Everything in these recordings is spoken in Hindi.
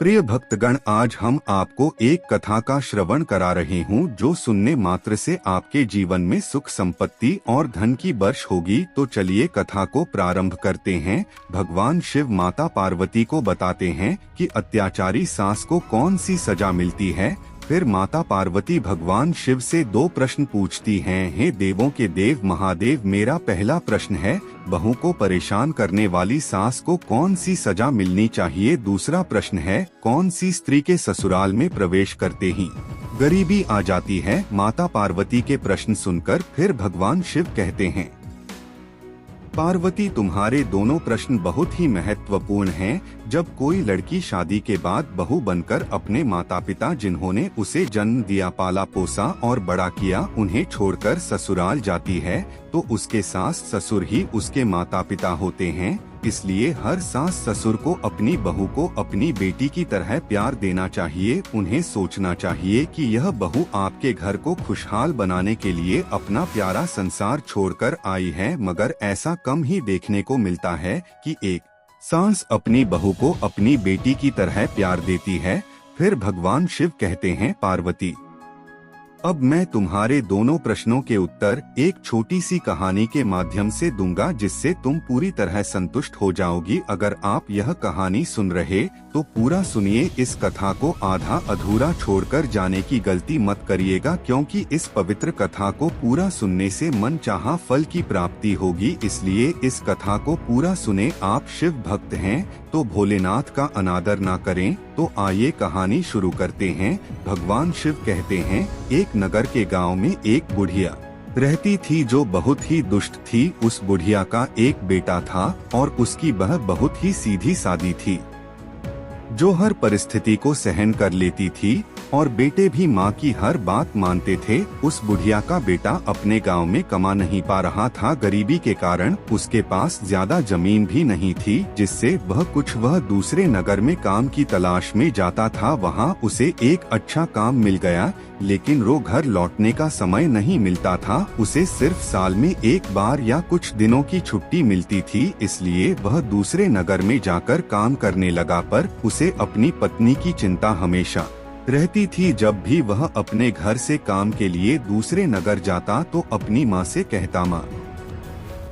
प्रिय भक्तगण, आज हम आपको एक कथा का श्रवण करा रहे हूँ जो सुनने मात्र से आपके जीवन में सुख संपत्ति और धन की वर्ष होगी। तो चलिए कथा को प्रारंभ करते हैं। भगवान शिव माता पार्वती को बताते हैं कि अत्याचारी सास को कौन सी सजा मिलती है। फिर माता पार्वती भगवान शिव से दो प्रश्न पूछती हैं। हे देवों के देव महादेव, मेरा पहला प्रश्न है, बहू को परेशान करने वाली सास को कौन सी सजा मिलनी चाहिए। दूसरा प्रश्न है, कौन सी स्त्री के ससुराल में प्रवेश करते ही गरीबी आ जाती है। माता पार्वती के प्रश्न सुनकर फिर भगवान शिव कहते हैं, पार्वती, तुम्हारे दोनों प्रश्न बहुत ही महत्वपूर्ण हैं। जब कोई लड़की शादी के बाद बहू बनकर अपने माता पिता, जिन्होंने उसे जन्म दिया, पाला पोसा और बड़ा किया, उन्हें छोड़कर ससुराल जाती है तो उसके सास ससुर ही उसके माता पिता होते हैं। इसलिए हर सास ससुर को अपनी बहू को अपनी बेटी की तरह प्यार देना चाहिए। उन्हें सोचना चाहिए कि यह बहू आपके घर को खुशहाल बनाने के लिए अपना प्यारा संसार छोड़कर आई है। मगर ऐसा कम ही देखने को मिलता है कि एक सास अपनी बहू को अपनी बेटी की तरह प्यार देती है। फिर भगवान शिव कहते हैं, पार्वती, अब मैं तुम्हारे दोनों प्रश्नों के उत्तर एक छोटी सी कहानी के माध्यम से दूंगा, जिससे तुम पूरी तरह संतुष्ट हो जाओगी। अगर आप यह कहानी सुन रहे तो पूरा सुनिए। इस कथा को आधा अधूरा छोड़कर जाने की गलती मत करिएगा, क्योंकि इस पवित्र कथा को पूरा सुनने से मन चाहा फल की प्राप्ति होगी। इसलिए इस कथा को पूरा सुने। आप शिव भक्त हैं तो भोलेनाथ का अनादर ना करें। तो आइए कहानी शुरू करते हैं। भगवान शिव कहते हैं, एक नगर के गांव में एक बुढ़िया रहती थी जो बहुत ही दुष्ट थी। उस बुढ़िया का एक बेटा था और उसकी वह बहुत ही सीधी सादी थी, जो हर परिस्थिति को सहन कर लेती थी और बेटे भी माँ की हर बात मानते थे। उस बुढ़िया का बेटा अपने गांव में कमा नहीं पा रहा था। गरीबी के कारण उसके पास ज्यादा जमीन भी नहीं थी, जिससे वह दूसरे नगर में काम की तलाश में जाता था। वहाँ उसे एक अच्छा काम मिल गया, लेकिन वो घर लौटने का समय नहीं मिलता था। उसे सिर्फ साल में एक बार या कुछ दिनों की छुट्टी मिलती थी, इसलिए वह दूसरे नगर में जाकर काम करने लगा। पर उसे अपनी पत्नी की चिंता हमेशा रहती थी। जब भी वह अपने घर से काम के लिए दूसरे नगर जाता तो अपनी माँ से कहता, माँ,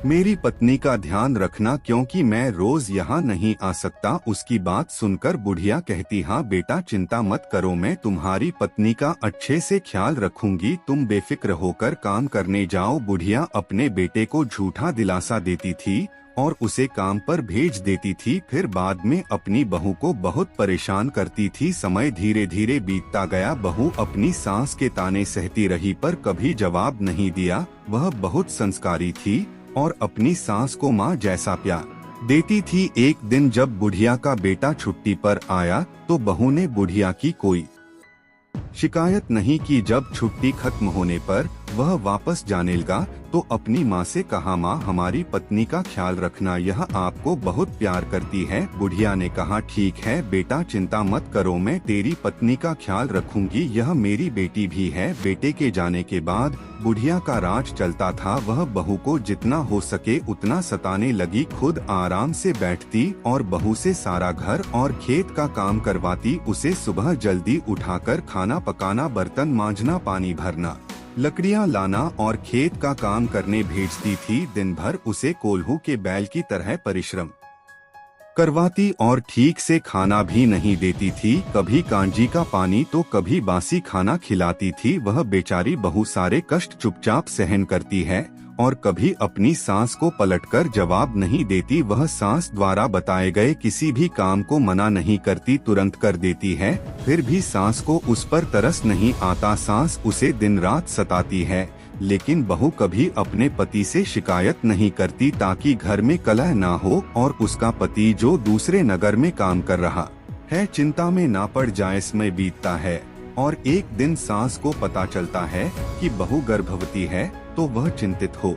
मेरी पत्नी का ध्यान रखना, क्योंकि मैं रोज यहाँ नहीं आ सकता। उसकी बात सुनकर बुढ़िया कहती, हाँ बेटा, चिंता मत करो, मैं तुम्हारी पत्नी का अच्छे से ख्याल रखूंगी, तुम बेफिक्र होकर काम करने जाओ। बुढ़िया अपने बेटे को झूठा दिलासा देती थी और उसे काम पर भेज देती थी। फिर बाद में अपनी बहू को बहुत परेशान करती थी। समय धीरे धीरे बीतता गया। बहू अपनी सास के ताने सहती रही पर कभी जवाब नहीं दिया। वह बहुत संस्कारी थी और अपनी सास को माँ जैसा प्यार देती थी। एक दिन जब बुढ़िया का बेटा छुट्टी पर आया तो बहू ने बुढ़िया की कोई शिकायत नहीं की। जब छुट्टी खत्म होने पर वह वापस जाने लगा तो अपनी माँ से कहा, माँ, हमारी पत्नी का ख्याल रखना, यह आपको बहुत प्यार करती है। बुढ़िया ने कहा, ठीक है बेटा, चिंता मत करो, मैं तेरी पत्नी का ख्याल रखूंगी, यह मेरी बेटी भी है। बेटे के जाने के बाद बुढ़िया का राज चलता था। वह बहू को जितना हो सके उतना सताने लगी। खुद आराम से बैठती और बहू से सारा घर और खेत का काम करवाती। उसे सुबह जल्दी उठाकर खाना पकाना, बर्तन मांजना, पानी भरना, लकड़ियां लाना और खेत का काम करने भेजती थी। दिन भर उसे कोल्हू के बैल की तरह परिश्रम करवाती और ठीक से खाना भी नहीं देती थी। कभी कांजी का पानी तो कभी बासी खाना खिलाती थी। वह बेचारी बहू सारे कष्ट चुपचाप सहन करती है और कभी अपनी सास को पलटकर जवाब नहीं देती। वह सास द्वारा बताए गए किसी भी काम को मना नहीं करती, तुरंत कर देती है। फिर भी सास को उस पर तरस नहीं आता। सास उसे दिन रात सताती है, लेकिन बहू कभी अपने पति से शिकायत नहीं करती, ताकि घर में कलह ना हो और उसका पति जो दूसरे नगर में काम कर रहा है चिंता में ना पड़ जाए। समय बीतता है और एक दिन सास को पता चलता है कि बहू गर्भवती है तो वह चिंतित हो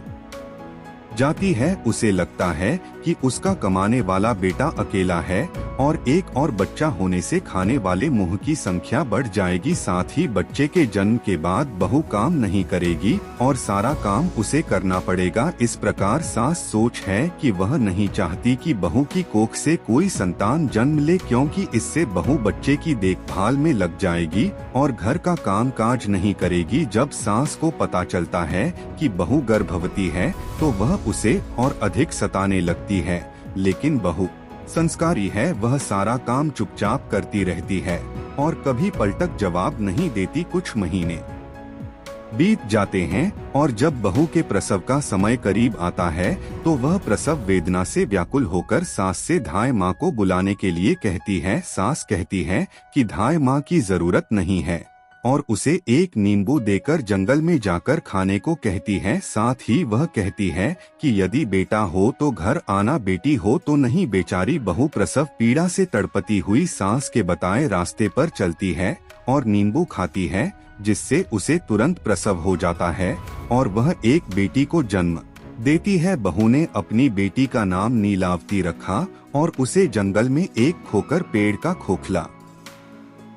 जाती है। उसे लगता है कि उसका कमाने वाला बेटा अकेला है और एक और बच्चा होने से खाने वाले मुंह की संख्या बढ़ जाएगी। साथ ही बच्चे के जन्म के बाद बहू काम नहीं करेगी और सारा काम उसे करना पड़ेगा। इस प्रकार सास सोच है कि वह नहीं चाहती कि बहू की कोख से कोई संतान जन्म ले, क्योंकि इससे बहू बच्चे की देखभाल में लग जाएगी और घर का काम काज नहीं करेगी। जब सास को पता चलता है कि बहू गर्भवती है तो वह उसे और अधिक सताने लगती है, लेकिन बहू संस्कारी है, वह सारा काम चुपचाप करती रहती है और कभी पलटक जवाब नहीं देती। कुछ महीने बीत जाते हैं और जब बहू के प्रसव का समय करीब आता है तो वह प्रसव वेदना से व्याकुल होकर सास से धाय माँ को बुलाने के लिए कहती है। सास कहती है कि धाय माँ की जरूरत नहीं है और उसे एक नींबू देकर जंगल में जाकर खाने को कहती है। साथ ही वह कहती है कि यदि बेटा हो तो घर आना, बेटी हो तो नहीं। बेचारी बहू प्रसव पीड़ा से तड़पती हुई सास के बताए रास्ते पर चलती है और नींबू खाती है, जिससे उसे तुरंत प्रसव हो जाता है और वह एक बेटी को जन्म देती है। बहू ने अपनी बेटी का नाम नीलावती रखा और उसे जंगल में एक खोकर पेड़ का खोखला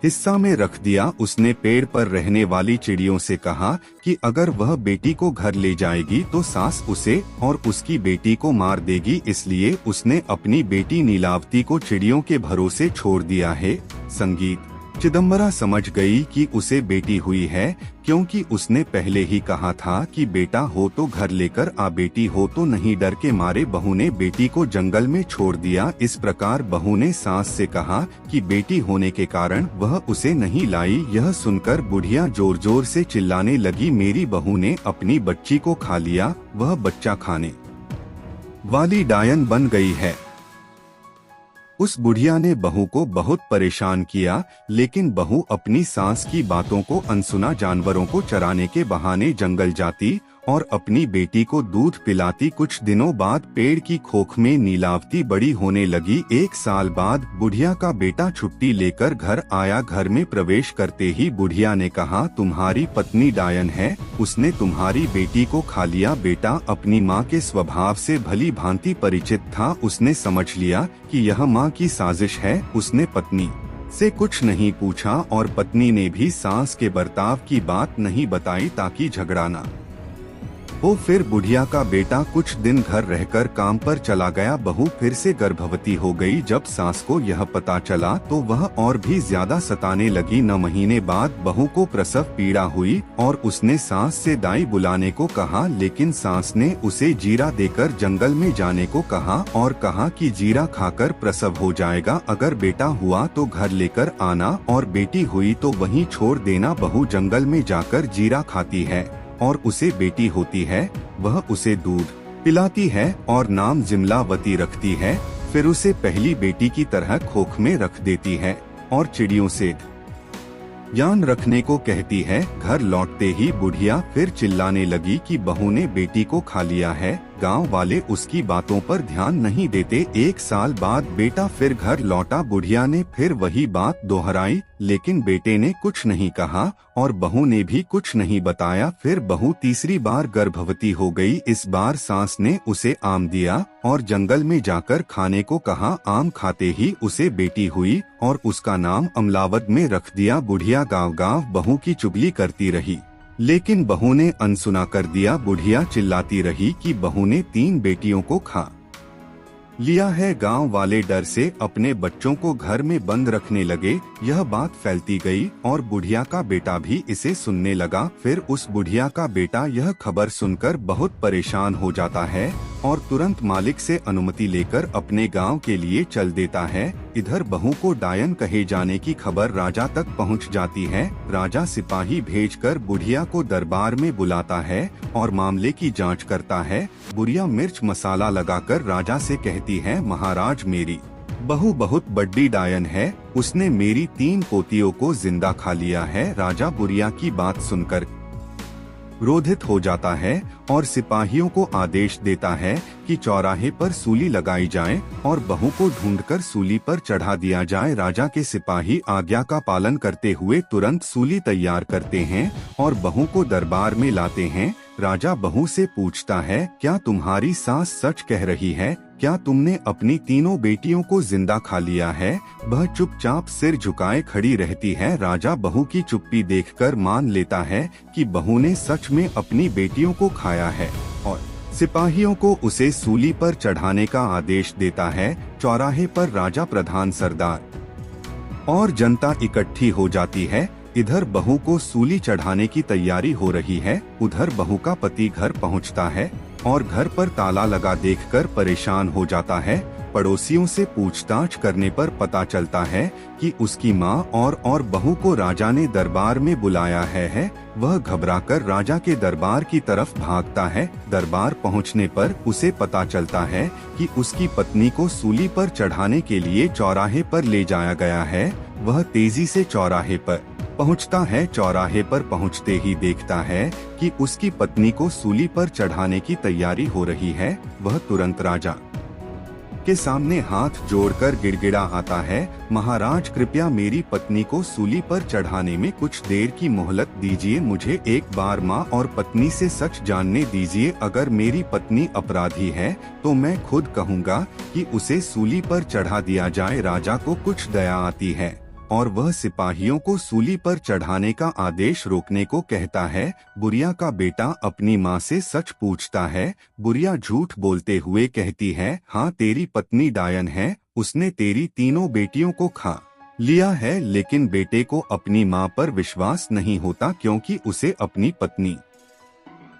हिस्सा में रख दिया। उसने पेड़ पर रहने वाली चिड़ियों से कहा कि अगर वह बेटी को घर ले जाएगी तो सास उसे और उसकी बेटी को मार देगी, इसलिए उसने अपनी बेटी नीलावती को चिड़ियों के भरोसे छोड़ दिया है। संगीत चिदम्बरा समझ गई कि उसे बेटी हुई है, क्योंकि उसने पहले ही कहा था कि बेटा हो तो घर लेकर आ, बेटी हो तो नहीं। डर के मारे बहू ने बेटी को जंगल में छोड़ दिया। इस प्रकार बहू ने सास से कहा कि बेटी होने के कारण वह उसे नहीं लाई। यह सुनकर बुढ़िया जोर जोर से चिल्लाने लगी, मेरी बहू ने अपनी बच्ची को खा लिया, वह बच्चा खाने वाली डायन बन गई है। उस बुढ़िया ने बहू को बहुत परेशान किया, लेकिन बहू अपनी सास की बातों को अनसुना जानवरों को चराने के बहाने जंगल जाती और अपनी बेटी को दूध पिलाती। कुछ दिनों बाद पेड़ की खोख में नीलावती बड़ी होने लगी। 1 साल बाद बुढ़िया का बेटा छुट्टी लेकर घर आया। घर में प्रवेश करते ही बुढ़िया ने कहा, तुम्हारी पत्नी डायन है, उसने तुम्हारी बेटी को खा लिया। बेटा अपनी माँ के स्वभाव से भली भांति परिचित था, उसने समझ लिया कि यह माँ की साजिश है। उसने पत्नी से कुछ नहीं पूछा और पत्नी ने भी सास के बर्ताव की बात नहीं बताई ताकि झगड़ा न हो। फिर बुढ़िया का बेटा कुछ दिन घर रहकर काम पर चला गया। बहू फिर से गर्भवती हो गई। जब सास को यह पता चला तो वह और भी ज्यादा सताने लगी। 9 महीने बाद बहू को प्रसव पीड़ा हुई और उसने सास से दाई बुलाने को कहा, लेकिन सास ने उसे जीरा देकर जंगल में जाने को कहा और कहा कि जीरा खाकर प्रसव हो जाएगा, अगर बेटा हुआ तो घर लेकर आना और बेटी हुई तो वहीं छोड़ देना। बहू जंगल में जाकर जीरा खाती है और उसे बेटी होती है। वह उसे दूध पिलाती है और नाम जिमलावती रखती है। फिर उसे पहली बेटी की तरह खोख में रख देती है और चिड़ियों से ध्यान रखने को कहती है। घर लौटते ही बुढ़िया फिर चिल्लाने लगी कि बहू ने बेटी को खा लिया है। गांव वाले उसकी बातों पर ध्यान नहीं देते। 1 साल बाद बेटा फिर घर लौटा। बुढ़िया ने फिर वही बात दोहराई, लेकिन बेटे ने कुछ नहीं कहा और बहू ने भी कुछ नहीं बताया। फिर बहू तीसरी बार गर्भवती हो गई। इस बार सास ने उसे आम दिया और जंगल में जाकर खाने को कहा। आम खाते ही उसे बेटी हुई और उसका नाम अमलावत में रख दिया। बुढ़िया गांव-गांव बहू की चुगली करती रही, लेकिन बहू ने अनसुना कर दिया। बुढ़िया चिल्लाती रही कि बहू ने 3 बेटियों को खा लिया है। गांव वाले डर से अपने बच्चों को घर में बंद रखने लगे। यह बात फैलती गई और बुढ़िया का बेटा भी इसे सुनने लगा। फिर उस बुढ़िया का बेटा यह खबर सुनकर बहुत परेशान हो जाता है और तुरंत मालिक से अनुमति लेकर अपने गांव के लिए चल देता है। इधर बहू को डायन कहे जाने की खबर राजा तक पहुंच जाती है। राजा सिपाही भेजकर बुढ़िया को दरबार में बुलाता है और मामले की जांच करता है। बुढ़िया मिर्च मसाला लगाकर राजा से कहती है, महाराज मेरी बहू बहुत बड़ी डायन है, उसने मेरी 3 पोतियों को जिंदा खा लिया है। राजा बुढ़िया की बात सुनकर क्रोधित हो जाता है और सिपाहियों को आदेश देता है कि चौराहे पर सूली लगाई जाए और बहू को ढूंढकर सूली पर चढ़ा दिया जाए। राजा के सिपाही आज्ञा का पालन करते हुए तुरंत सूली तैयार करते हैं और बहू को दरबार में लाते हैं। राजा बहू से पूछता है, क्या तुम्हारी सास सच कह रही है? क्या तुमने अपनी तीनों बेटियों को जिंदा खा लिया है? वह चुपचाप सिर झुकाए खड़ी रहती है। राजा बहू की चुप्पी देखकर मान लेता है कि बहू ने सच में अपनी बेटियों को खाया है और सिपाहियों को उसे सूली पर चढ़ाने का आदेश देता है। चौराहे पर राजा, प्रधान, सरदार और जनता इकट्ठी हो जाती है। इधर बहू को सूली चढ़ाने की तैयारी हो रही है, उधर बहू का पति घर पहुंचता है और घर पर ताला लगा देखकर परेशान हो जाता है। पड़ोसियों से पूछताछ करने पर पता चलता है कि उसकी माँ और बहू को राजा ने दरबार में बुलाया है। वह घबराकर राजा के दरबार की तरफ भागता है। दरबार पहुँचने पर उसे पता चलता है कि उसकी पत्नी को सूली पर चढ़ाने के लिए चौराहे पर ले जाया गया है। वह तेजी से चौराहे पर पहुंचता है। चौराहे पर पहुंचते ही देखता है कि उसकी पत्नी को सूली पर चढ़ाने की तैयारी हो रही है। वह तुरंत राजा के सामने हाथ जोड़कर गिड़गिड़ा आता है, महाराज कृपया मेरी पत्नी को सूली पर चढ़ाने में कुछ देर की मोहलत दीजिए। मुझे एक बार माँ और पत्नी से सच जानने दीजिए। अगर मेरी पत्नी अपराधी है तो मैं खुद कहूँगा कि उसे सूली पर चढ़ा दिया जाए। राजा को कुछ दया आती है और वह सिपाहियों को सूली पर चढ़ाने का आदेश रोकने को कहता है। बुढ़िया का बेटा अपनी माँ से सच पूछता है। बुढ़िया झूठ बोलते हुए कहती है, हाँ तेरी पत्नी डायन है, उसने तेरी तीनों बेटियों को खा लिया है। लेकिन बेटे को अपनी माँ पर विश्वास नहीं होता क्योंकि उसे अपनी पत्नी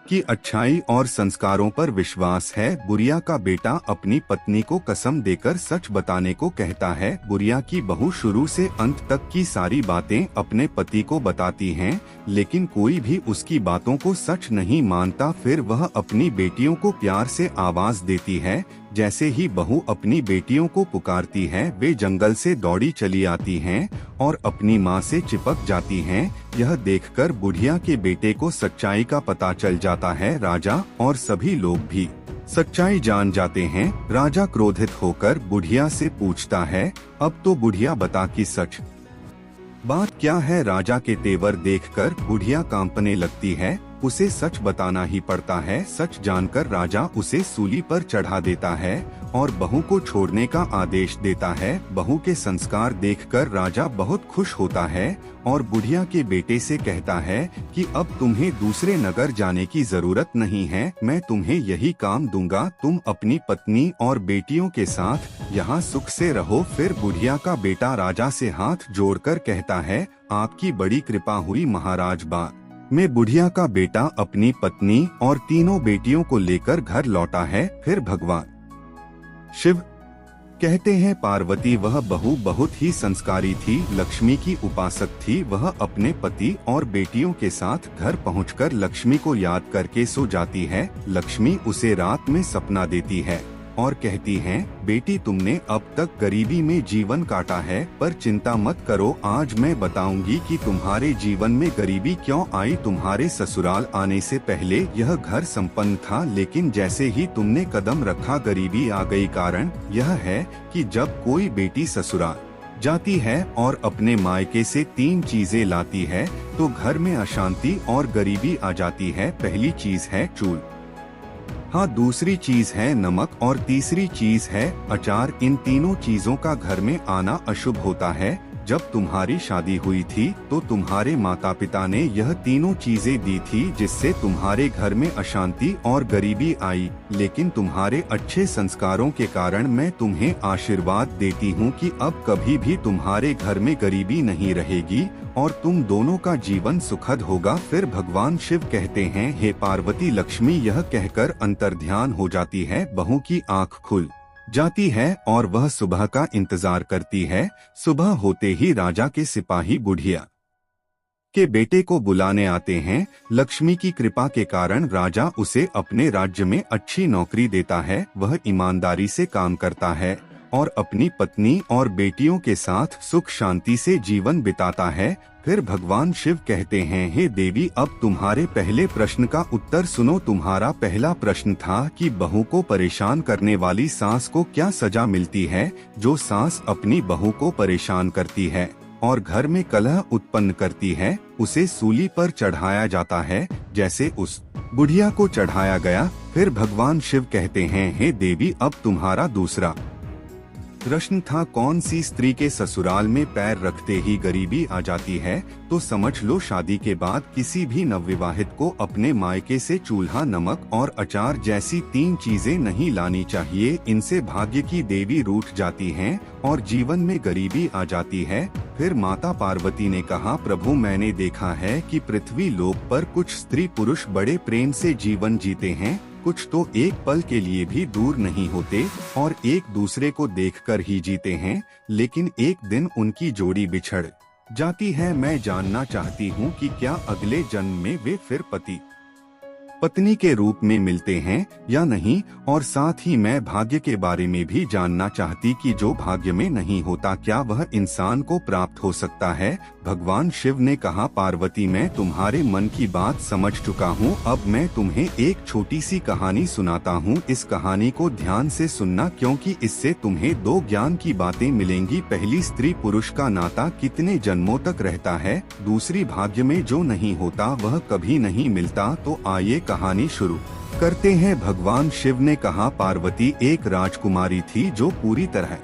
की अच्छाई और संस्कारों पर विश्वास है। बुढ़िया का बेटा अपनी पत्नी को कसम देकर सच बताने को कहता है। बुढ़िया की बहू शुरू से अंत तक की सारी बातें अपने पति को बताती हैं, लेकिन कोई भी उसकी बातों को सच नहीं मानता। फिर वह अपनी बेटियों को प्यार से आवाज देती है। जैसे ही बहू अपनी बेटियों को पुकारती है, वे जंगल से दौड़ी चली आती हैं और अपनी माँ से चिपक जाती हैं। यह देखकर बुढ़िया के बेटे को सच्चाई का पता चल जाता है। राजा और सभी लोग भी सच्चाई जान जाते हैं। राजा क्रोधित होकर बुढ़िया से पूछता है, अब तो बुढ़िया बता कि सच बात क्या है? राजा के तेवर देखकर बुढ़िया कांपने लगती है। उसे सच बताना ही पड़ता है। सच जानकर राजा उसे सूली पर चढ़ा देता है और बहू को छोड़ने का आदेश देता है। बहू के संस्कार देखकर राजा बहुत खुश होता है और बुढ़िया के बेटे से कहता है कि अब तुम्हें दूसरे नगर जाने की जरूरत नहीं है, मैं तुम्हें यही काम दूंगा। तुम अपनी पत्नी और बेटियों के साथ यहाँ सुख से रहो। फिर बुढ़िया का बेटा राजा से हाथ जोड़कर कहता है, आपकी बड़ी कृपा हुई महाराज। में बुढ़िया का बेटा अपनी पत्नी और तीनों बेटियों को लेकर घर लौटा है। फिर भगवान शिव कहते हैं, पार्वती वह बहू बहुत ही संस्कारी थी, लक्ष्मी की उपासक थी। वह अपने पति और बेटियों के साथ घर पहुंचकर लक्ष्मी को याद करके सो जाती है। लक्ष्मी उसे रात में सपना देती है और कहती हैं, बेटी तुमने अब तक गरीबी में जीवन काटा है, पर चिंता मत करो, आज मैं बताऊंगी कि तुम्हारे जीवन में गरीबी क्यों आई। तुम्हारे ससुराल आने से पहले यह घर संपन्न था, लेकिन जैसे ही तुमने कदम रखा गरीबी आ गई। कारण यह है कि जब कोई बेटी ससुराल जाती है और अपने मायके से 3 चीजें लाती है तो घर में अशांति और गरीबी आ जाती है। पहली चीज है चूल, हाँ दूसरी चीज है नमक और तीसरी चीज है अचार। इन तीनों चीजों का घर में आना अशुभ होता है। जब तुम्हारी शादी हुई थी तो तुम्हारे माता पिता ने यह तीनों चीजें दी थी, जिससे तुम्हारे घर में अशांति और गरीबी आई। लेकिन तुम्हारे अच्छे संस्कारों के कारण मैं तुम्हें आशीर्वाद देती हूँ कि अब कभी भी तुम्हारे घर में गरीबी नहीं रहेगी और तुम दोनों का जीवन सुखद होगा। फिर भगवान शिव कहते हैं, हे पार्वती, लक्ष्मी यह कहकर अंतर्ध्यान हो जाती है। बहू की आँख खुल जाती है और वह सुबह का इंतजार करती है। सुबह होते ही राजा के सिपाही बुढ़िया के बेटे को बुलाने आते हैं। लक्ष्मी की कृपा के कारण राजा उसे अपने राज्य में अच्छी नौकरी देता है। वह ईमानदारी से काम करता है और अपनी पत्नी और बेटियों के साथ सुख शांति से जीवन बिताता है। फिर भगवान शिव कहते हैं, हे देवी, अब तुम्हारे पहले प्रश्न का उत्तर सुनो। तुम्हारा पहला प्रश्न था कि बहू को परेशान करने वाली सास को क्या सजा मिलती है। जो सास अपनी बहू को परेशान करती है और घर में कलह उत्पन्न करती है, उसे सूली पर चढ़ाया जाता है, जैसे उस बुढ़िया को चढ़ाया गया। फिर फिर भगवान शिव कहते हैं, हे देवी, अब तुम्हारा दूसरा प्रश्न था, कौन सी स्त्री के ससुराल में पैर रखते ही गरीबी आ जाती है? तो समझ लो, शादी के बाद किसी भी नवविवाहित को अपने मायके से चूल्हा, नमक और अचार जैसी 3 चीजें नहीं लानी चाहिए। इनसे भाग्य की देवी रूठ जाती हैं और जीवन में गरीबी आ जाती है। फिर माता पार्वती ने कहा, प्रभु, मैंने देखा है कि पृथ्वी लोक पर कुछ स्त्री पुरुष बड़े प्रेम से जीवन जीते हैं, कुछ तो एक पल के लिए भी दूर नहीं होते और एक दूसरे को देखकर ही जीते हैं, लेकिन एक दिन उनकी जोड़ी बिछड़ जाती है। मैं जानना चाहती हूँ कि क्या अगले जन्म में वे फिर पति पत्नी के रूप में मिलते हैं या नहीं, और साथ ही मैं भाग्य के बारे में भी जानना चाहती कि जो भाग्य में नहीं होता, क्या वह इंसान को प्राप्त हो सकता है? भगवान शिव ने कहा, पार्वती, मैं तुम्हारे मन की बात समझ चुका हूँ। अब मैं तुम्हें एक छोटी सी कहानी सुनाता हूँ। इस कहानी को ध्यान से सुनना, क्योंकि इससे तुम्हें 2 ज्ञान की बातें मिलेंगी। पहली, स्त्री पुरुष का नाता कितने जन्मों तक रहता है। दूसरी, भाग्य में जो नहीं होता वह कभी नहीं मिलता। तो आइए कहानी शुरू करते हैं। भगवान शिव ने कहा, पार्वती एक राजकुमारी थी जो पूरी तरह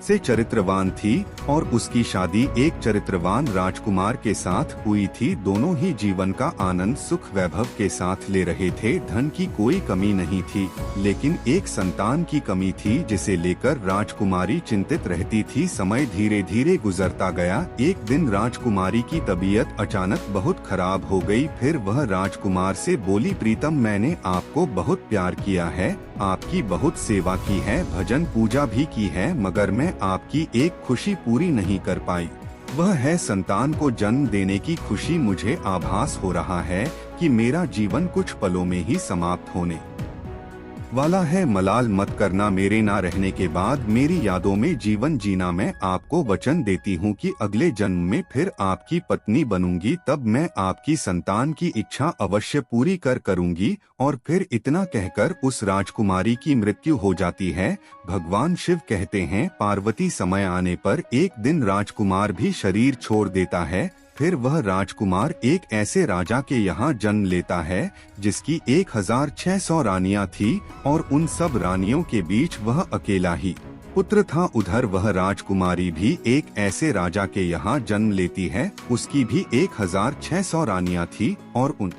से चरित्रवान थी और उसकी शादी एक चरित्रवान राजकुमार के साथ हुई थी। दोनों ही जीवन का आनंद सुख वैभव के साथ ले रहे थे। धन की कोई कमी नहीं थी, लेकिन एक संतान की कमी थी जिसे लेकर राजकुमारी चिंतित रहती थी। समय धीरे धीरे गुजरता गया। एक दिन राजकुमारी की तबीयत अचानक बहुत खराब हो गई। फिर वह राजकुमार से बोली, प्रीतम, मैंने आपको बहुत प्यार किया है, आपकी बहुत सेवा की है, भजन पूजा भी की है, मगर मैं आपकी एक खुशी पूरी नहीं कर पाई। वह है संतान को जन्म देने की खुशी। मुझे आभास हो रहा है कि मेरा जीवन कुछ पलों में ही समाप्त होने वाला है। मलाल मत करना, मेरे ना रहने के बाद मेरी यादों में जीवन जीना। मैं आपको वचन देती हूँ कि अगले जन्म में फिर आपकी पत्नी बनूंगी, तब मैं आपकी संतान की इच्छा अवश्य पूरी करूंगी। और फिर इतना कहकर उस राजकुमारी की मृत्यु हो जाती है। भगवान शिव कहते हैं, पार्वती, समय आने पर एक दिन राजकुमार भी शरीर छोड़ देता है। फिर वह राजकुमार एक ऐसे राजा के यहाँ जन्म लेता है जिसकी 1600 रानियां थी और उन सब रानियों के बीच वह अकेला ही पुत्र था। उधर वह राजकुमारी भी एक ऐसे राजा के यहाँ जन्म लेती है। उसकी भी 1600 रानियां थी और उन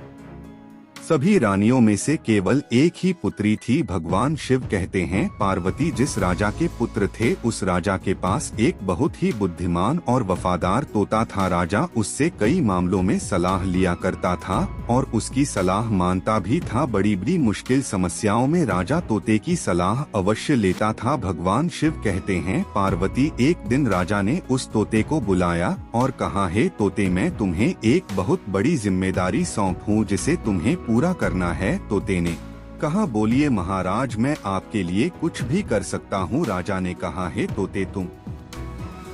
सभी रानियों में से केवल एक ही पुत्री थी। भगवान शिव कहते हैं, पार्वती, जिस राजा के पुत्र थे उस राजा के पास एक बहुत ही बुद्धिमान और वफादार तोता था। राजा उससे कई मामलों में सलाह लिया करता था और उसकी सलाह मानता भी था। बड़ी बड़ी मुश्किल समस्याओं में राजा तोते की सलाह अवश्य लेता था। भगवान शिव कहते हैं, पार्वती, एक दिन राजा ने उस तोते को बुलाया और कहा, हे तोते, मैं तुम्हें एक बहुत बड़ी जिम्मेदारी सौंपूं जिसे तुम्हें पूरा करना है। तोते ने कहा, बोलिए महाराज, मैं आपके लिए कुछ भी कर सकता हूँ। राजा ने कहा, हे तोते, तुम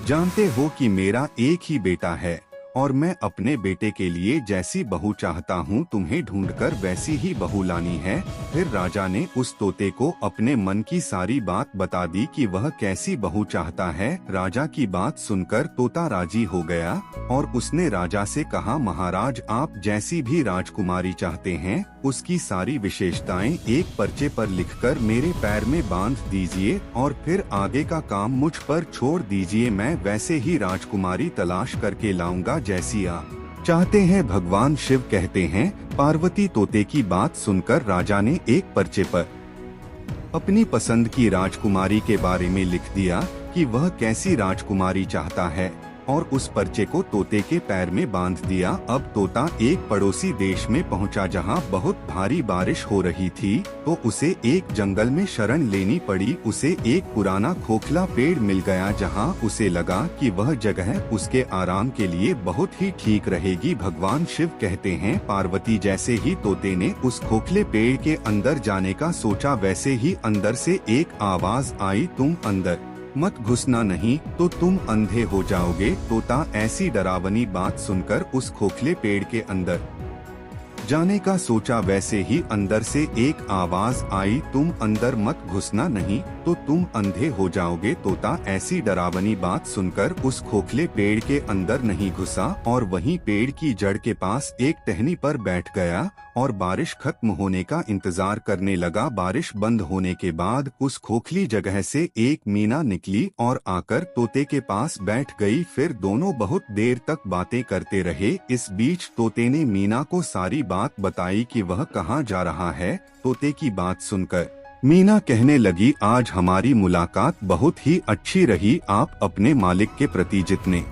जानते हो कि मेरा एक ही बेटा है और मैं अपने बेटे के लिए जैसी बहू चाहता हूँ तुम्हें ढूंढकर वैसी ही बहू लानी है। फिर राजा ने उस तोते को अपने मन की सारी बात बता दी कि वह कैसी बहू चाहता है। राजा की बात सुनकर तोता राजी हो गया और उसने राजा से कहा, महाराज, आप जैसी भी राजकुमारी चाहते हैं उसकी सारी विशेषताएं एक पर्चे पर लिखकर मेरे पैर में बांध दीजिए और फिर आगे का काम मुझ पर छोड़ दीजिए। मैं वैसे ही राजकुमारी तलाश करके लाऊंगा जैसी आप चाहते हैं। भगवान शिव कहते हैं, पार्वती तोते की बात सुनकर राजा ने एक पर्चे पर अपनी पसंद की राजकुमारी के बारे में लिख दिया कि वह कैसी राजकुमारी चाहता है और उस पर्चे को तोते के पैर में बांध दिया। अब तोता एक पड़ोसी देश में पहुंचा जहां बहुत भारी बारिश हो रही थी, तो उसे एक जंगल में शरण लेनी पड़ी। उसे एक पुराना खोखला पेड़ मिल गया जहां उसे लगा कि वह जगह उसके आराम के लिए बहुत ही ठीक रहेगी। भगवान शिव कहते हैं, पार्वती, जैसे ही तोते ने उस खोखले पेड़ के अंदर जाने का सोचा वैसे ही अंदर से एक आवाज आई, तुम अंदर मत घुसना, नहीं तो तुम अंधे हो जाओगे। तोता ऐसी डरावनी बात सुनकर उस खोखले पेड़ के अंदर जाने का सोचा, वैसे ही अंदर से एक आवाज आई, तुम अंदर मत घुसना, नहीं तो तुम अंधे हो जाओगे। तोता ऐसी डरावनी बात सुनकर उस खोखले पेड़ के अंदर नहीं घुसा और वहीं पेड़ की जड़ के पास एक टहनी पर बैठ गया और बारिश खत्म होने का इंतजार करने लगा। बारिश बंद होने के बाद उस खोखली जगह से एक मीना निकली और आकर तोते के पास बैठ गई। फिर दोनों बहुत देर तक बातें करते रहे। इस बीच तोते ने मीना को सारी बात बताई कि वह कहाँ जा रहा है। तोते की बात सुनकर मीना कहने लगी, आज हमारी मुलाकात बहुत ही अच्छी रही। आप अपने मालिक के प्रति जितने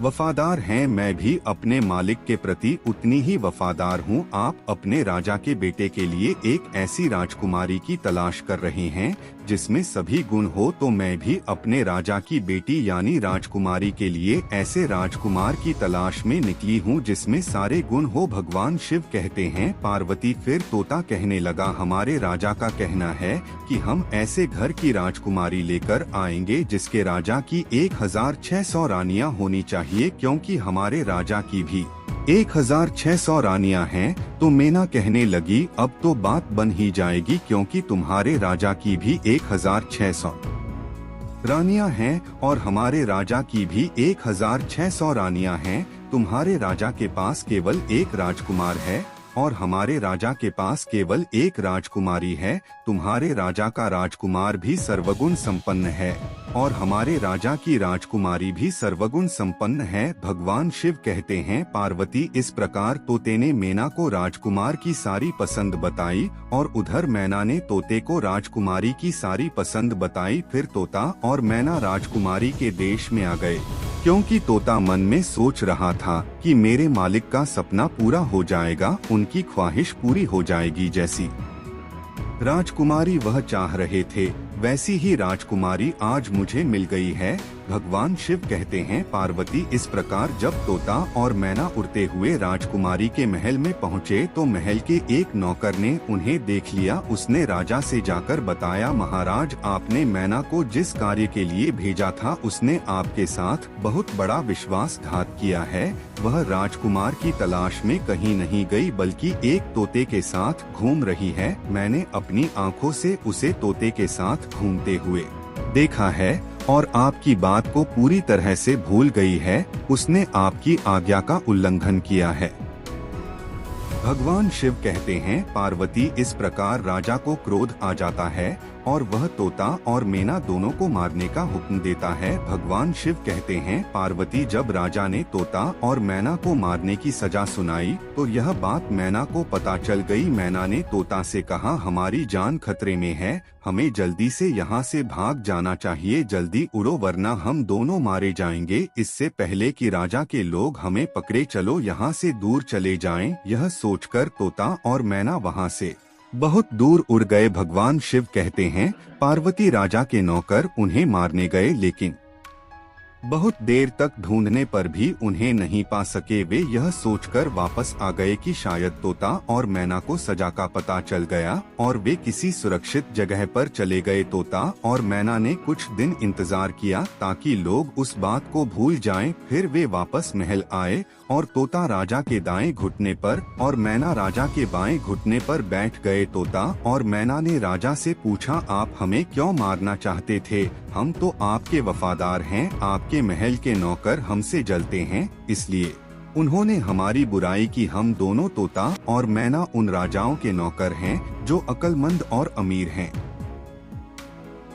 वफादार हैं, मैं भी अपने मालिक के प्रति उतनी ही वफादार हूँ। आप अपने राजा के बेटे के लिए एक ऐसी राजकुमारी की तलाश कर रहे हैं जिसमें सभी गुण हो, तो मैं भी अपने राजा की बेटी यानी राजकुमारी के लिए ऐसे राजकुमार की तलाश में निकली हूँ जिसमें सारे गुण हो। भगवान शिव कहते हैं, पार्वती। फिर तोता कहने लगा, हमारे राजा का कहना है कि हम ऐसे घर की राजकुमारी लेकर आएंगे जिसके राजा की 1600 रानियां होनी चाहिए, क्योंकि हमारे राजा की भी 1600 रानियां हैं। तो मीना कहने लगी, अब तो बात बन ही जाएगी, क्योंकि तुम्हारे राजा की भी 1600 रानियां हैं और हमारे राजा की भी 1600 रानियां हैं। तुम्हारे राजा के पास केवल एक राजकुमार है और हमारे राजा के पास केवल एक राजकुमारी है। तुम्हारे राजा का राजकुमार भी सर्वगुण संपन्न है और हमारे राजा की राजकुमारी भी सर्वगुण संपन्न है। भगवान शिव कहते हैं, पार्वती। इस प्रकार तोते ने मैना को राजकुमार की सारी पसंद बताई और उधर मैना ने तोते को राजकुमारी की सारी पसंद बताई। फिर तोता और मैना राजकुमारी के देश में आ गए, क्योंकि तोता मन में सोच रहा था कि मेरे मालिक का सपना पूरा हो जाएगा, उनकी ख्वाहिश पूरी हो जाएगी। जैसी राजकुमारी वह चाह रहे थे वैसी ही राजकुमारी आज मुझे मिल गई है। भगवान शिव कहते हैं, पार्वती। इस प्रकार जब तोता और मैना उड़ते हुए राजकुमारी के महल में पहुँचे तो महल के एक नौकर ने उन्हें देख लिया। उसने राजा से जाकर बताया, महाराज, आपने मैना को जिस कार्य के लिए भेजा था उसने आपके साथ बहुत बड़ा विश्वासघात किया है। वह राजकुमार की तलाश में कहीं नहीं गई बल्कि एक तोते के साथ घूम रही है। मैंने अपनी आँखों से उसे तोते के साथ घूमते हुए देखा है और आपकी बात को पूरी तरह से भूल गई है। उसने आपकी आज्ञा का उल्लंघन किया है। भगवान शिव कहते हैं, पार्वती। इस प्रकार राजा को क्रोध आ जाता है और वह तोता और मैना दोनों को मारने का हुक्म देता है। भगवान शिव कहते हैं, पार्वती। जब राजा ने तोता और मैना को मारने की सजा सुनाई तो यह बात मैना को पता चल गई। मैना ने तोता से कहा, हमारी जान खतरे में है, हमें जल्दी से यहाँ से भाग जाना चाहिए। जल्दी उड़ो वरना हम दोनों मारे जाएंगे। इससे पहले कि राजा के लोग हमें पकड़े, चलो यहाँ से दूर चले जाएं। यह सोचकर तोता और मैना वहाँ से बहुत दूर उड़ गए। भगवान शिव कहते हैं, पार्वती। राजा के नौकर उन्हें मारने गए, लेकिन बहुत देर तक ढूंढने पर भी उन्हें नहीं पा सके। वे यह सोचकर वापस आ गए कि शायद तोता और मैना को सजा का पता चल गया और वे किसी सुरक्षित जगह पर चले गए। तोता और मैना ने कुछ दिन इंतजार किया ताकि लोग उस बात को भूल जाएं। फिर वे वापस महल आए और तोता राजा के दाएं घुटने पर और मैना राजा के बाएं घुटने पर बैठ गए। तोता और मैना ने राजा से पूछा, आप हमें क्यों मारना चाहते थे? हम तो आपके वफादार हैं, आपके महल के नौकर हमसे जलते हैं, इसलिए उन्होंने हमारी बुराई की। हम दोनों, तोता और मैना, उन राजाओं के नौकर हैं जो अक्लमंद और अमीर हैं।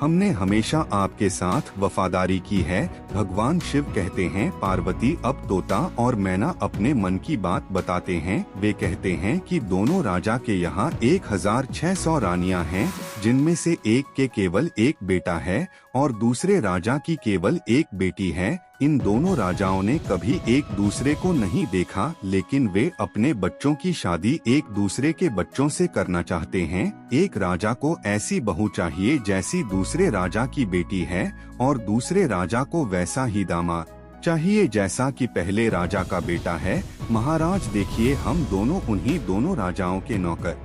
हमने हमेशा आपके साथ वफादारी की है। भगवान शिव कहते हैं, पार्वती। अब तोता और मैना अपने मन की बात बताते हैं। वे कहते हैं कि दोनों राजा के यहाँ 1600 रानियां हैं, जिनमें से एक के केवल एक बेटा है और दूसरे राजा की केवल एक बेटी है। इन दोनों राजाओं ने कभी एक दूसरे को नहीं देखा, लेकिन वे अपने बच्चों की शादी एक दूसरे के बच्चों से करना चाहते हैं। एक राजा को ऐसी बहू चाहिए जैसी दूसरे राजा की बेटी है और दूसरे राजा को वैसा ही दामाद चाहिए जैसा कि पहले राजा का बेटा है। महाराज देखिए, हम दोनों उन्हीं दोनों राजाओं के नौकर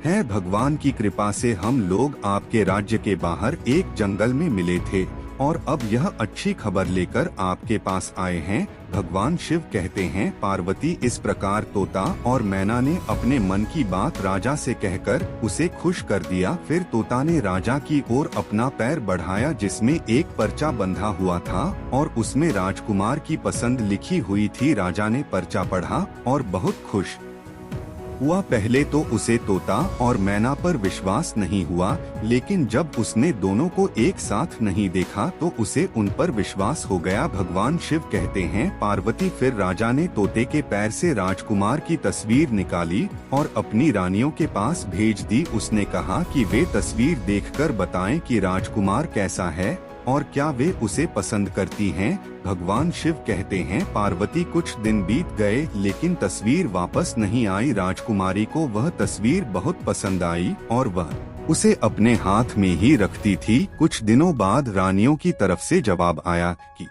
हैं। भगवान की कृपा से हम लोग आपके राज्य के बाहर एक जंगल में मिले थे और अब यह अच्छी खबर लेकर आपके पास आए हैं। भगवान शिव कहते हैं, पार्वती इस प्रकार तोता और मैना ने अपने मन की बात राजा से कहकर उसे खुश कर दिया। फिर तोता ने राजा की ओर अपना पैर बढ़ाया जिसमें एक पर्चा बंधा हुआ था और उसमें राजकुमार की पसंद लिखी हुई थी। राजा ने पर्चा पढ़ा और बहुत खुश हुआ। पहले तो उसे तोता और मैना पर विश्वास नहीं हुआ, लेकिन जब उसने दोनों को एक साथ नहीं देखा तो उसे उन पर विश्वास हो गया। भगवान शिव कहते हैं, पार्वती फिर राजा ने तोते के पैर से राजकुमार की तस्वीर निकाली और अपनी रानियों के पास भेज दी। उसने कहा कि वे तस्वीर देखकर बताएं कि राजकुमार कैसा है और क्या वे उसे पसंद करती हैं। भगवान शिव कहते हैं, पार्वती कुछ दिन बीत गए लेकिन तस्वीर वापस नहीं आई। राजकुमारी को वह तस्वीर बहुत पसंद आई और वह उसे अपने हाथ में ही रखती थी। कुछ दिनों बाद रानियों की तरफ से जवाब आया कि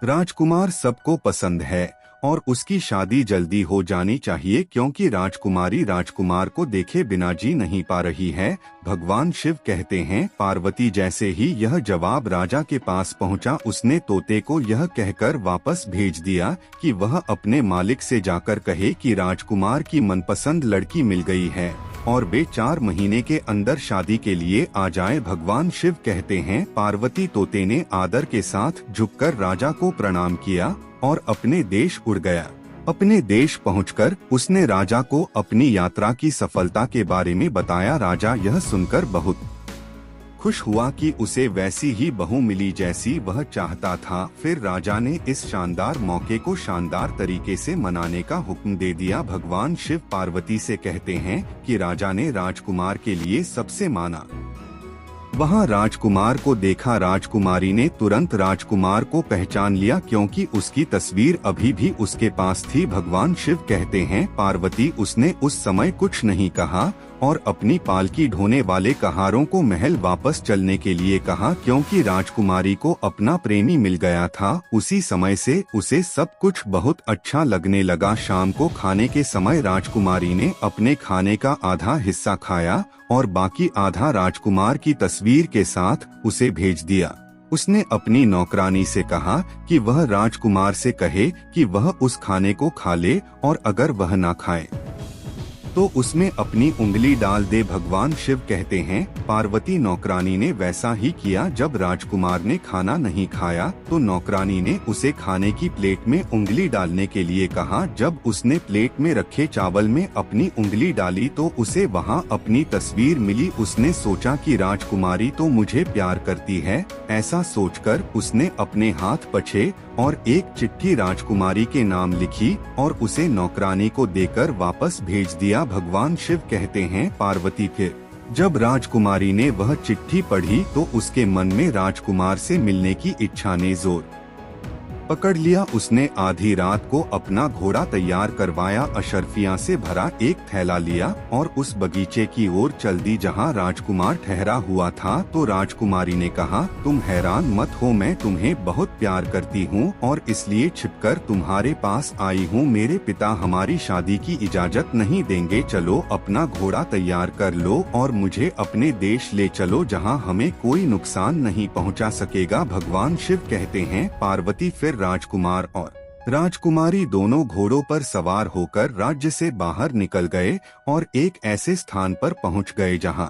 राजकुमार सबको पसंद है और उसकी शादी जल्दी हो जानी चाहिए क्योंकि राजकुमारी राजकुमार को देखे बिना जी नहीं पा रही है। भगवान शिव कहते हैं, पार्वती जैसे ही यह जवाब राजा के पास पहुंचा, उसने तोते को यह कहकर वापस भेज दिया कि वह अपने मालिक से जाकर कहे कि राजकुमार की मनपसंद लड़की मिल गई है और वे 4 महीने के अंदर शादी के लिए आ जाए। भगवान शिव कहते हैं, पार्वती तोते ने आदर के साथ झुककर राजा को प्रणाम किया और अपने देश उड़ गया। अपने देश पहुंचकर उसने राजा को अपनी यात्रा की सफलता के बारे में बताया। राजा यह सुनकर बहुत खुश हुआ कि उसे वैसी ही बहू मिली जैसी वह चाहता था। फिर राजा ने इस शानदार मौके को शानदार तरीके से मनाने का हुक्म दे दिया। भगवान शिव पार्वती से कहते हैं कि राजा ने राजकुमार के लिए सबसे माना। वहां राजकुमार को देखा। राजकुमारी ने तुरंत राजकुमार को पहचान लिया क्योंकि उसकी तस्वीर अभी भी उसके पास थी। भगवान शिव कहते हैं, पार्वती उसने उस समय कुछ नहीं कहा और अपनी पालकी ढोने वाले कहारों को महल वापस चलने के लिए कहा क्योंकि राजकुमारी को अपना प्रेमी मिल गया था। उसी समय से उसे सब कुछ बहुत अच्छा लगने लगा। शाम को खाने के समय राजकुमारी ने अपने खाने का आधा हिस्सा खाया और बाकी आधा राजकुमार की तस्वीर के साथ उसे भेज दिया। उसने अपनी नौकरानी से कहा कि वह राजकुमार से कहे कि वह उस खाने को खा ले और अगर वह ना खाए तो उसमें अपनी उंगली डाल दे। भगवान शिव कहते हैं, पार्वती नौकरानी ने वैसा ही किया। जब राजकुमार ने खाना नहीं खाया तो नौकरानी ने उसे खाने की प्लेट में उंगली डालने के लिए कहा। जब उसने प्लेट में रखे चावल में अपनी उंगली डाली तो उसे वहां अपनी तस्वीर मिली। उसने सोचा कि राजकुमारी तो मुझे प्यार करती है। ऐसा सोचकर उसने अपने हाथ पछे और एक चिट्ठी राजकुमारी के नाम लिखी और उसे नौकरानी को देकर वापस भेज दिया। भगवान शिव कहते हैं, पार्वती फिर जब राजकुमारी ने वह चिट्ठी पढ़ी तो उसके मन में राजकुमार से मिलने की इच्छा ने जोर पकड़ लिया। उसने आधी रात को अपना घोड़ा तैयार करवाया, अशर्फियां से भरा एक थैला लिया और उस बगीचे की ओर चल दी जहां राजकुमार ठहरा हुआ था। तो राजकुमारी ने कहा, तुम हैरान मत हो, मैं तुम्हें बहुत प्यार करती हूं और इसलिए छिपकर तुम्हारे पास आई हूं। मेरे पिता हमारी शादी की इजाजत नहीं देंगे। चलो अपना घोड़ा तैयार कर लो और मुझे अपने देश ले चलो जहां हमें कोई नुकसान नहीं पहुंचा सकेगा। भगवान शिव कहते हैं, पार्वती फिर राजकुमार और राजकुमारी दोनों घोड़ों पर सवार होकर राज्य से बाहर निकल गए और एक ऐसे स्थान पर पहुंच गए जहां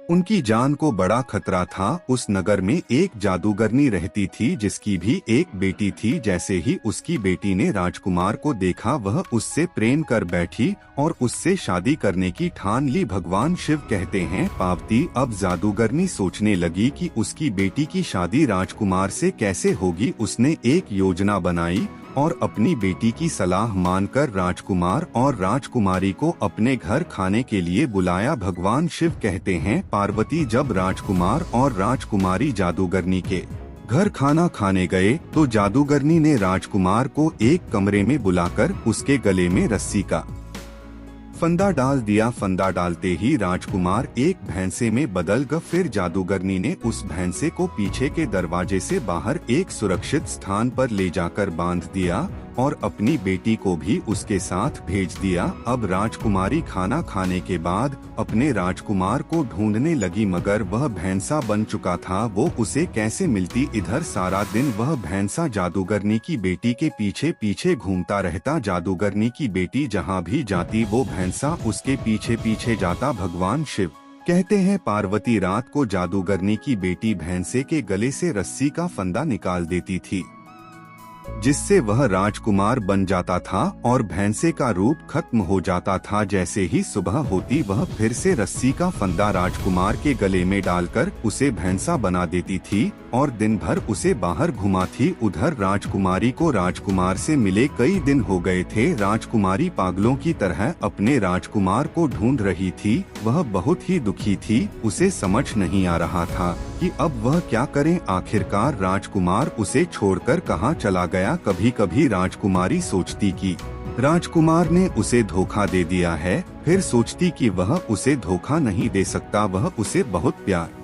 उनकी जान को बड़ा खतरा था। उस नगर में एक जादूगरनी रहती थी जिसकी भी एक बेटी थी। जैसे ही उसकी बेटी ने राजकुमार को देखा वह उससे प्रेम कर बैठी और उससे शादी करने की ठान ली। भगवान शिव कहते हैं, पार्वती अब जादूगरनी सोचने लगी कि उसकी बेटी की शादी राजकुमार से कैसे होगी। उसने एक योजना बनाई और अपनी बेटी की सलाह मानकर राजकुमार और राजकुमारी को अपने घर खाने के लिए बुलाया। भगवान शिव कहते हैं, पार्वती जब राजकुमार और राजकुमारी जादूगरनी के घर खाना खाने गए तो जादूगरनी ने राजकुमार को एक कमरे में बुलाकर उसके गले में रस्सी का फंदा डाल दिया। फंदा डालते ही राजकुमार एक भैंसे में बदल गया। फिर जादूगरनी ने उस भैंसे को पीछे के दरवाजे से बाहर एक सुरक्षित स्थान पर ले जाकर बांध दिया और अपनी बेटी को भी उसके साथ भेज दिया। अब राजकुमारी खाना खाने के बाद अपने राजकुमार को ढूंढने लगी, मगर वह भैंसा बन चुका था। वो उसे कैसे मिलती। इधर सारा दिन वह भैंसा जादूगरनी की बेटी के पीछे पीछे घूमता रहता। जादूगरनी की बेटी जहाँ भी जाती वो भैंसा उसके पीछे पीछे जाता। भगवान शिव कहते हैं पार्वती रात को जादूगरनी की बेटी भैंसे के गले से रस्सी का फंदा निकाल देती थी, जिससे वह राजकुमार बन जाता था और भैंसे का रूप खत्म हो जाता था। जैसे ही सुबह होती वह फिर से रस्सी का फंदा राजकुमार के गले में डालकर उसे भैंसा बना देती थी और दिन भर उसे बाहर घुमाती। उधर राजकुमारी को राजकुमार से मिले कई दिन हो गए थे। राजकुमारी पागलों की तरह अपने राजकुमार को ढूंढ रही थी। वह बहुत ही दुखी थी। उसे समझ नहीं आ रहा था कि अब वह क्या करे। आखिरकार राजकुमार उसे छोड़कर कहाँ चला गया। कभी कभी राजकुमारी सोचती कि राजकुमार ने उसे धोखा दे दिया है, फिर सोचती कि वह उसे धोखा नहीं दे सकता। वह उसे बहुत प्यार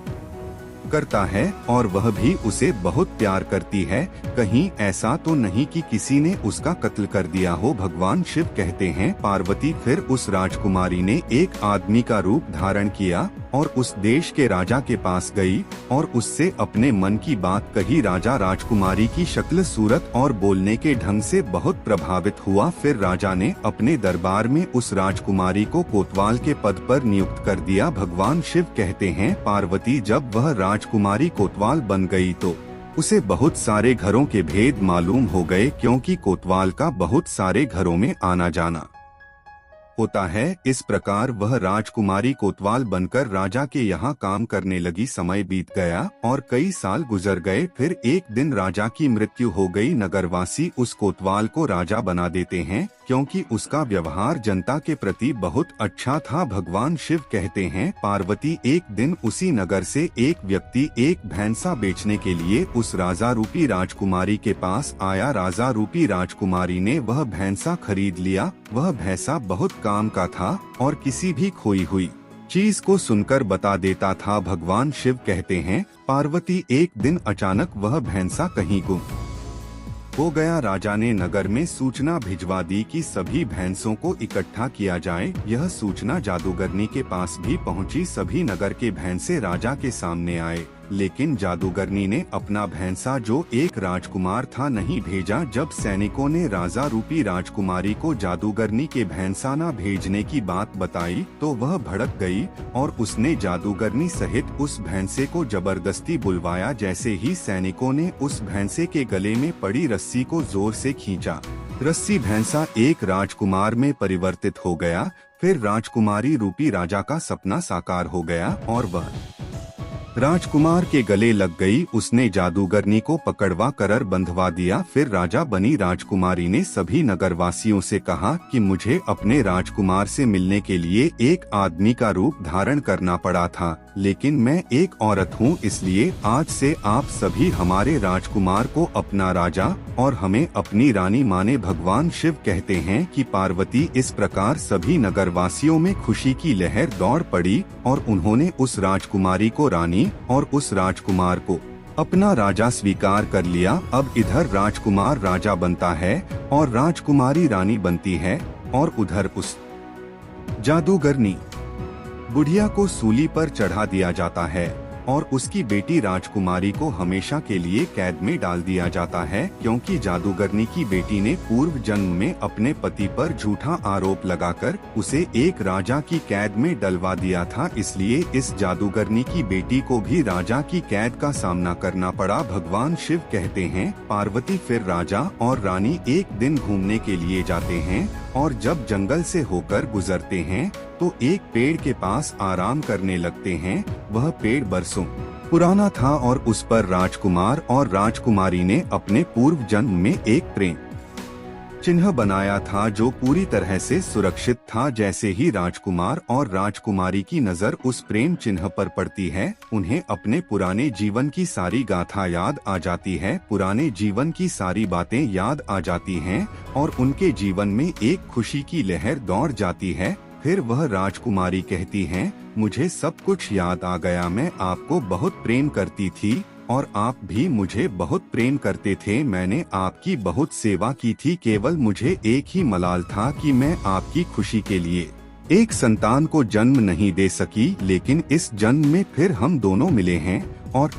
करता है और वह भी उसे बहुत प्यार करती है। कहीं ऐसा तो नहीं कि किसी ने उसका कत्ल कर दिया हो। भगवान शिव कहते हैं पार्वती फिर उस राजकुमारी ने एक आदमी का रूप धारण किया और उस देश के राजा के पास गई और उससे अपने मन की बात कही। राजा राजकुमारी की शक्ल, सूरत और बोलने के ढंग से बहुत प्रभावित हुआ। फिर राजा ने अपने दरबार में उस राजकुमारी को कोतवाल के पद पर नियुक्त कर दिया। भगवान शिव कहते हैं पार्वती जब वह राजकुमारी कोतवाल बन गई तो उसे बहुत सारे घरों के भेद मालूम हो गए, क्योंकि कोतवाल का बहुत सारे घरों में आना जाना होता है। इस प्रकार वह राजकुमारी कोतवाल बनकर राजा के यहाँ काम करने लगी। समय बीत गया और कई साल गुजर गए। फिर एक दिन राजा की मृत्यु हो गई। नगरवासी उस कोतवाल को राजा बना देते हैं, क्योंकि उसका व्यवहार जनता के प्रति बहुत अच्छा था। भगवान शिव कहते हैं पार्वती एक दिन उसी नगर से एक व्यक्ति एक भैंसा बेचने के लिए उस राजा रूपी राजकुमारी के पास आया। राजा रूपी राजकुमारी ने वह भैंसा खरीद लिया। वह भैंसा बहुत काम का था और किसी भी खोई हुई चीज को सुनकर बता देता था। भगवान शिव कहते हैं पार्वती एक दिन अचानक वह भैंसा कहीं गुम हो गया। राजा ने नगर में सूचना भिजवा दी कि सभी भैंसों को इकट्ठा किया जाए। यह सूचना जादूगरनी के पास भी पहुंची। सभी नगर के भैंसे राजा के सामने आए, लेकिन जादूगरनी ने अपना भैंसा जो एक राजकुमार था नहीं भेजा। जब सैनिकों ने राजा रूपी राजकुमारी को जादूगरनी के भैंसा न भेजने की बात बताई तो वह भड़क गई और उसने जादूगरनी सहित उस भैंसे को जबरदस्ती बुलवाया। जैसे ही सैनिकों ने उस भैंसे के गले में पड़ी रस्सी को जोर से खींचा, रस्सी भैंसा एक राजकुमार में परिवर्तित हो गया। फिर राजकुमारी रूपी राजा का सपना साकार हो गया और वह राजकुमार के गले लग गई। उसने जादूगरनी को पकड़वा कर बंधवा दिया। फिर राजा बनी राजकुमारी ने सभी नगरवासियों से कहा कि मुझे अपने राजकुमार से मिलने के लिए एक आदमी का रूप धारण करना पड़ा था, लेकिन मैं एक औरत हूँ, इसलिए आज से आप सभी हमारे राजकुमार को अपना राजा और हमें अपनी रानी माने। भगवान शिव कहते हैं कि पार्वती इस प्रकार सभी नगरवासियों में खुशी की लहर दौड़ पड़ी और उन्होंने उस राजकुमारी को रानी और उस राजकुमार को अपना राजा स्वीकार कर लिया। अब इधर राजकुमार राजा बनता है और राजकुमारी रानी बनती है और उधर उस जादूगरनी बुढ़िया को सूली पर चढ़ा दिया जाता है और उसकी बेटी राजकुमारी को हमेशा के लिए कैद में डाल दिया जाता है, क्योंकि जादूगरनी की बेटी ने पूर्व जन्म में अपने पति पर झूठा आरोप लगाकर उसे एक राजा की कैद में डलवा दिया था। इसलिए इस जादूगरनी की बेटी को भी राजा की कैद का सामना करना पड़ा। भगवान शिव कहते हैं पार्वती फिर राजा और रानी एक दिन घूमने के लिए जाते हैं और जब जंगल से होकर गुजरते हैं तो एक पेड़ के पास आराम करने लगते हैं। वह पेड़ बरसों पुराना था और उस पर राजकुमार और राजकुमारी ने अपने पूर्व जन्म में एक प्रेम चिन्ह बनाया था जो पूरी तरह से सुरक्षित था। जैसे ही राजकुमार और राजकुमारी की नजर उस प्रेम चिन्ह पर पड़ती है, उन्हें अपने पुराने जीवन की सारी गाथा याद आ जाती है, पुराने जीवन की सारी बातें याद आ जाती हैं और उनके जीवन में एक खुशी की लहर दौड़ जाती है। फिर वह राजकुमारी कहती हैं, मुझे सब कुछ याद आ गया, मैं आपको बहुत प्रेम करती थी और आप भी मुझे बहुत प्रेम करते थे। मैंने आपकी बहुत सेवा की थी। केवल मुझे एक ही मलाल था कि मैं आपकी खुशी के लिए एक संतान को जन्म नहीं दे सकी, लेकिन इस जन्म में फिर हम दोनों मिले हैं और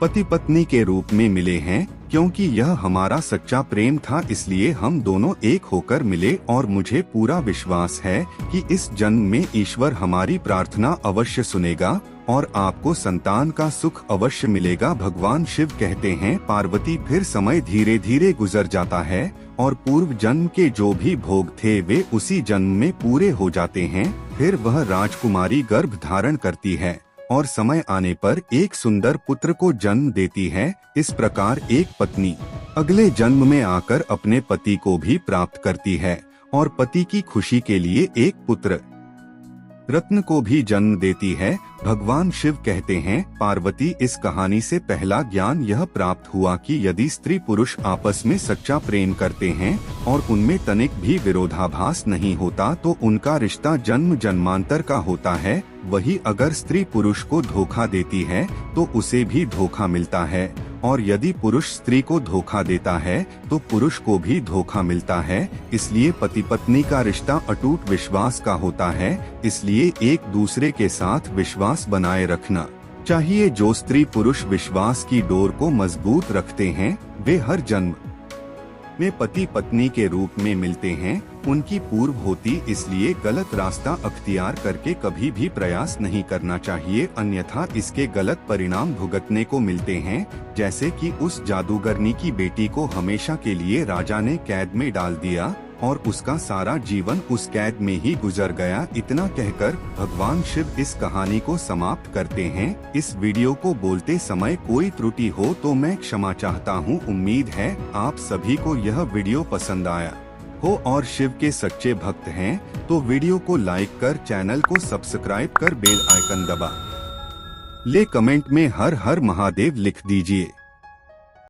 पति पत्नी के रूप में मिले हैं, क्योंकि यह हमारा सच्चा प्रेम था। इसलिए हम दोनों एक होकर मिले और मुझे पूरा विश्वास है कि इस जन्म में ईश्वर हमारी प्रार्थना अवश्य सुनेगा और आपको संतान का सुख अवश्य मिलेगा। भगवान शिव कहते हैं, पार्वती फिर समय धीरे धीरे गुजर जाता है और पूर्व जन्म के जो भी भोग थे वे उसी जन्म में पूरे हो जाते हैं। फिर वह राजकुमारी गर्भ धारण करती है और समय आने पर एक सुंदर पुत्र को जन्म देती है। इस प्रकार एक पत्नी अगले जन्म में आकर अपने पति को भी प्राप्त करती है और पति की खुशी के लिए एक पुत्र रत्न को भी जन्म देती है। भगवान शिव कहते हैं, पार्वती इस कहानी से पहला ज्ञान यह प्राप्त हुआ कि यदि स्त्री पुरुष आपस में सच्चा प्रेम करते हैं और उनमें तनिक भी विरोधाभास नहीं होता तो उनका रिश्ता जन्म जन्मांतर का होता है। वही अगर स्त्री पुरुष को धोखा देती है तो उसे भी धोखा मिलता है, और यदि पुरुष स्त्री को धोखा देता है तो पुरुष को भी धोखा मिलता है। इसलिए पति पत्नी का रिश्ता अटूट विश्वास का होता है। इसलिए एक दूसरे के साथ विश्वास बनाए रखना चाहिए। जो स्त्री पुरुष विश्वास की डोर को मजबूत रखते हैं वे हर जन्म में पति पत्नी के रूप में मिलते हैं। उनकी पूर्व होती, इसलिए गलत रास्ता अख्तियार करके कभी भी प्रयास नहीं करना चाहिए, अन्यथा इसके गलत परिणाम भुगतने को मिलते हैं। जैसे कि उस जादूगरनी की बेटी को हमेशा के लिए राजा ने कैद में डाल दिया और उसका सारा जीवन उस कैद में ही गुजर गया। इतना कहकर भगवान शिव इस कहानी को समाप्त करते हैं। इस वीडियो को बोलते समय कोई त्रुटि हो तो मैं क्षमा चाहता हूँ। उम्मीद है आप सभी को यह वीडियो पसंद आया हो और शिव के सच्चे भक्त हैं तो वीडियो को लाइक कर चैनल को सब्सक्राइब कर बेल आइकन दबा ले कमेंट में हर हर महादेव लिख दीजिए।